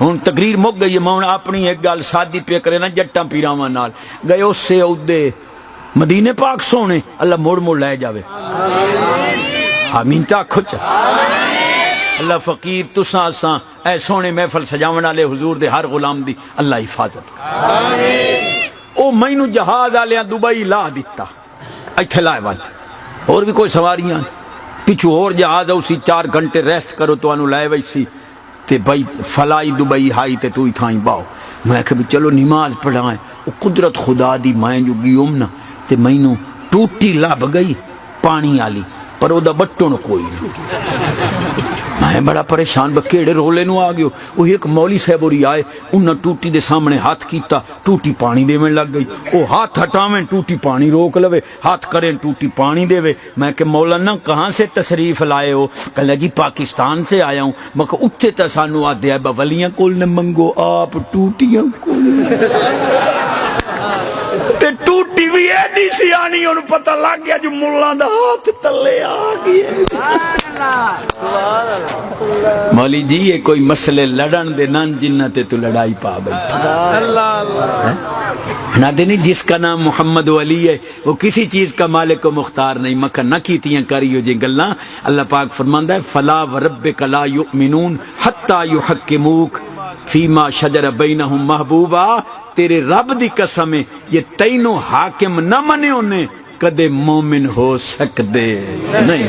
ہوں تقریر مک گئی ہے، میں اپنی ایک گل سادی پہ کرے نا جٹاں پیراواں نال گئے اس سے اودے مدینے پاک سونے اللہ موڑ موڑ لے جاوے آمین تا کھچ اللہ فقیر تساں اساں اے سونے محفل سجاون والے حضور دے ہر غلام دی اللہ حفاظت او مینوں جہاز والیاں دبئی لا دیتا ایتھے لائے ون اور بھی کوئی سواریاں پچھو اور جہاز اسی 4 گھنٹے ریسٹ کرو تو انو لائے ویسی تے بھائی فلائی دبئی ہائی تے تو تھائیں باؤ میں کہ چلو نماز پڑھائیں وہ قدرت خدا دی میں جو گیوم نا تے مینوں ٹوٹی لب گئی پانی آلی پر او دا بٹن کوئی نہیں میں بڑا پریشان بکیڑے رولے نو آ گئے وہ ایک مولی صاحب ہوری آئے انہاں ٹوٹی دے سامنے ہاتھ کیتا ٹوٹی پانی دے میں لگ گئی او ہاتھ ہٹاویں ٹوٹی پانی روک لوے ہاتھ کریں ٹوٹی پانی دے وے میں کہ مولانا کہاں سے تشریف لائے ہو کہا جی پاکستان سے آیا ہوں میں کہ اچھے تا سانو آدھے ہے ولیاں کول نے منگو آپ ٹوٹیاں کول تے ٹوٹی بھی ایڈی سی آنی انہوں پتہ لگ گیا جو ملہ دا ہاتھ تلے آ گیا مولی جی یہ کوئی مسئلے لڑن دے نان جنتے تو لڑائی پا بیٹھا نہ دینی جس کا نام محمد ولی ہے وہ کسی چیز کا مالک و مختار نہیں مکہ نہ کیتیاں کریو جی گلنا اللہ پاک فرماندہ ہے فلا وربک لا یؤمنون حتی یحکموک فیما شجر بینہم محبوبہ تیرے رب دی قسم ہے یہ تینوں حاکم نہ منے انہیں کدے مومن ہو سکدے نہیں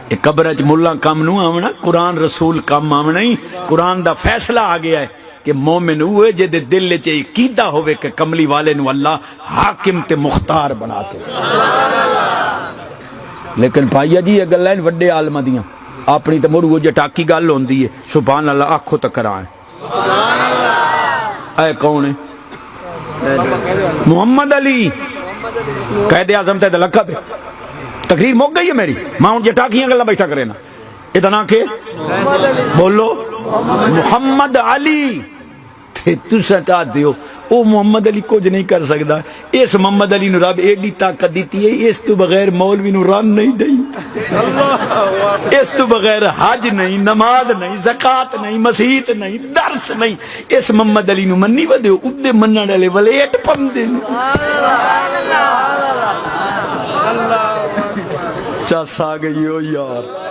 ایک قبرچ ملا کام نو آمنا قرآن رسول کام آمنا ہی قرآن دا فیصلہ آ گیا ہے کہ مومن ہوئے جے دے دل لے چاہیے کیدہ ہوئے کہ کملی والے نو اللہ حاکم تے مختار بنا کے لیکن بھائیہ جی یہ گلائن وڈے عالمہ دیاں اپنی تے مرو جٹاکی گل ہوندی ہے سبحان اللہ آنکھوں تک کرائیں اے کون ہے محمد علی قائد اعظم تے لقب ہے تقریر موک گئی ہے میری ماں ان جٹاکیاں گلہ بیٹھا کرے نا اتنا کہ بولو محمد علی تو ستا دیو او محمد علی کچھ نہیں کر سکتا اس محمد علی نو رب ایڈی طاقت دیتی ہے اس تو بغیر مولوی نو ران نہیں دیں اس تو بغیر حج نہیں نماز نہیں زکاة نہیں مسیحت نہیں درس نہیں اس محمد علی نو منی ودیو ادھے منہ ڈالے ولیٹ پم دیں چاس آ گئی ہو یار